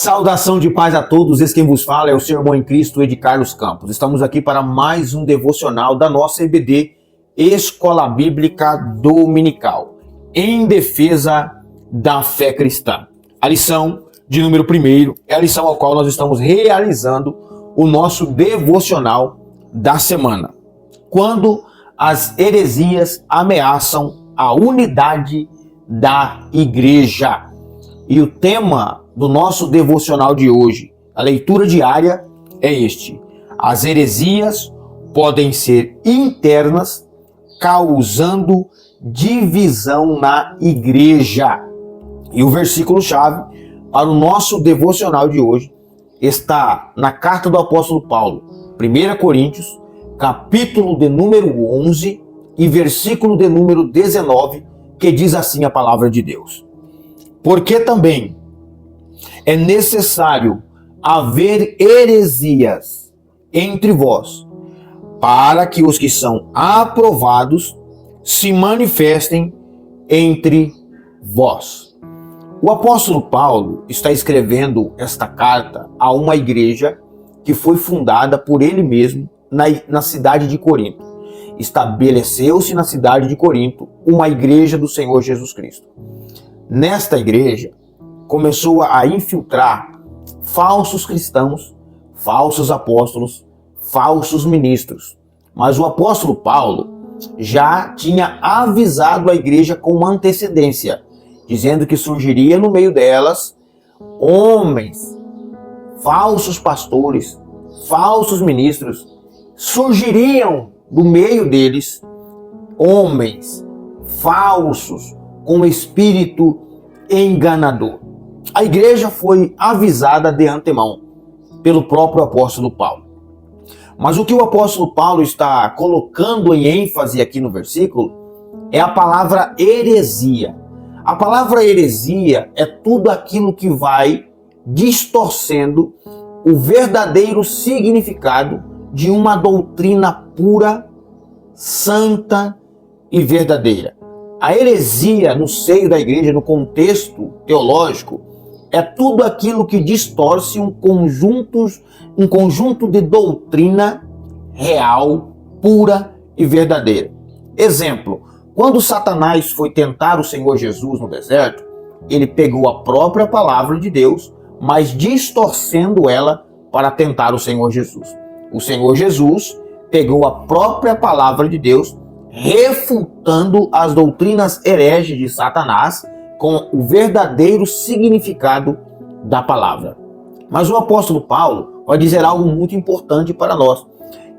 Saudação de paz a todos, esse quem vos fala é o seu irmão em Cristo, Ed Carlos Campos. Estamos aqui para mais um devocional da nossa EBD, Escola Bíblica Dominical, em defesa da fé cristã. A lição de número 1 é a lição ao qual nós estamos realizando o nosso devocional da semana. Quando as heresias ameaçam a unidade da igreja. E o tema do nosso devocional de hoje, a leitura diária, é este: as heresias podem ser internas, causando divisão na igreja. E o versículo-chave para o nosso devocional de hoje está na carta do apóstolo Paulo, 1 Coríntios, capítulo de número 11 e versículo de número 19, que diz assim a palavra de Deus: porque também é necessário haver heresias entre vós, para que os que são aprovados se manifestem entre vós. O apóstolo Paulo está escrevendo esta carta a uma igreja que foi fundada por ele mesmo na cidade de Corinto. Estabeleceu-se na cidade de Corinto uma igreja do Senhor Jesus Cristo. Nesta igreja, começou a infiltrar falsos cristãos, falsos apóstolos, falsos ministros. Mas o apóstolo Paulo já tinha avisado a igreja com antecedência, dizendo que surgiria no meio delas homens, falsos pastores, falsos ministros. Surgiriam do meio deles homens falsos com espírito enganador. A igreja foi avisada de antemão pelo próprio apóstolo Paulo. Mas o que o apóstolo Paulo está colocando em ênfase aqui no versículo é a palavra heresia. A palavra heresia é tudo aquilo que vai distorcendo o verdadeiro significado de uma doutrina pura, santa e verdadeira. A heresia no seio da igreja, no contexto teológico, é tudo aquilo que distorce um conjunto de doutrina real, pura e verdadeira. Exemplo, quando Satanás foi tentar o Senhor Jesus no deserto, ele pegou a própria palavra de Deus, mas distorcendo ela para tentar o Senhor Jesus. O Senhor Jesus pegou a própria palavra de Deus, refutando as doutrinas hereges de Satanás com o verdadeiro significado da palavra. Mas o apóstolo Paulo vai dizer algo muito importante para nós,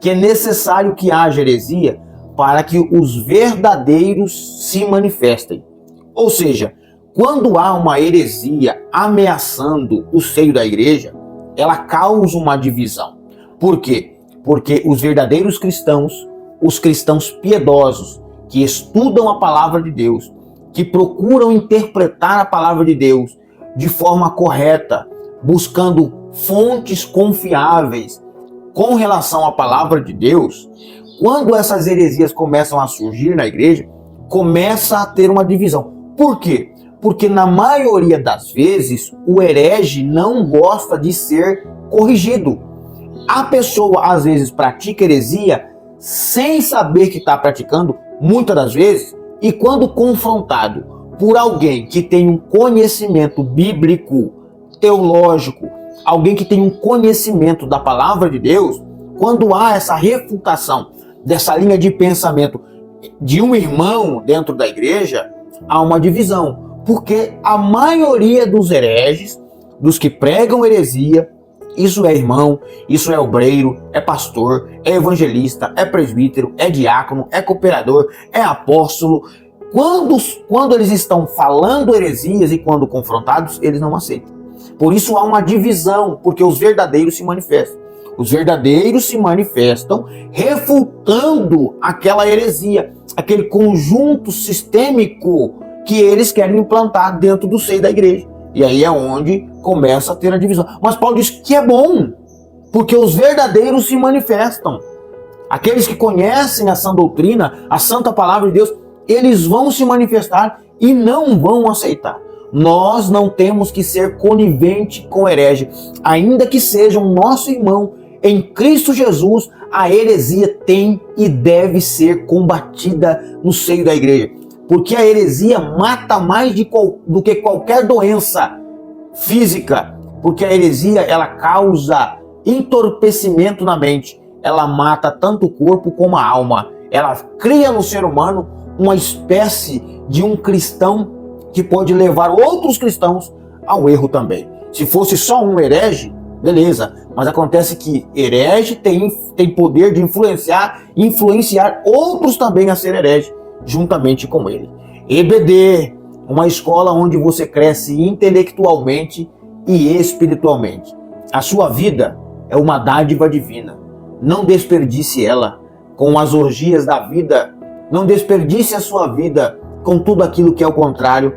que é necessário que haja heresia para que os verdadeiros se manifestem. Ou seja, quando há uma heresia ameaçando o seio da igreja, ela causa uma divisão. Por quê? Porque os verdadeiros cristãos, os cristãos piedosos, que estudam a palavra de Deus, que procuram interpretar a palavra de Deus de forma correta, buscando fontes confiáveis com relação à palavra de Deus, quando essas heresias começam a surgir na igreja, começa a ter uma divisão. Por quê? Porque na maioria das vezes o herege não gosta de ser corrigido. A pessoa às vezes pratica heresia sem saber que está praticando, muitas das vezes, e quando confrontado por alguém que tem um conhecimento bíblico, teológico, alguém que tem um conhecimento da palavra de Deus, quando há essa refutação dessa linha de pensamento de um irmão dentro da igreja, há uma divisão. Porque a maioria dos hereges, dos que pregam heresia, isso é irmão, isso é obreiro, é pastor, é evangelista, é presbítero, é diácono, é cooperador, é apóstolo. Quando eles estão falando heresias e quando confrontados, eles não aceitam. Por isso há uma divisão, porque os verdadeiros se manifestam. Os verdadeiros se manifestam refutando aquela heresia, aquele conjunto sistêmico que eles querem implantar dentro do seio da igreja. E aí é onde começa a ter a divisão. Mas Paulo diz que é bom, porque os verdadeiros se manifestam. Aqueles que conhecem a sã doutrina, a santa palavra de Deus, eles vão se manifestar e não vão aceitar. Nós não temos que ser conivente com herege, ainda que seja um nosso irmão em Cristo Jesus. A heresia tem e deve ser combatida no seio da igreja, porque a heresia mata mais do que qualquer doença física, porque a heresia ela causa entorpecimento na mente, ela mata tanto o corpo como a alma, ela cria no ser humano uma espécie de um cristão que pode levar outros cristãos ao erro também. Se fosse só um herege, beleza, mas acontece que herege tem poder de influenciar outros também a ser herege, juntamente com ele. EBD, uma escola onde você cresce intelectualmente e espiritualmente. A sua vida é uma dádiva divina. Não desperdice ela com as orgias da vida. Não desperdice a sua vida com tudo aquilo que é o contrário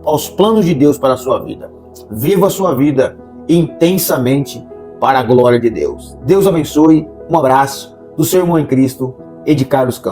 aos planos de Deus para a sua vida. Viva a sua vida intensamente para a glória de Deus. Deus abençoe. Um abraço do seu irmão em Cristo, Ed Carlos Campos.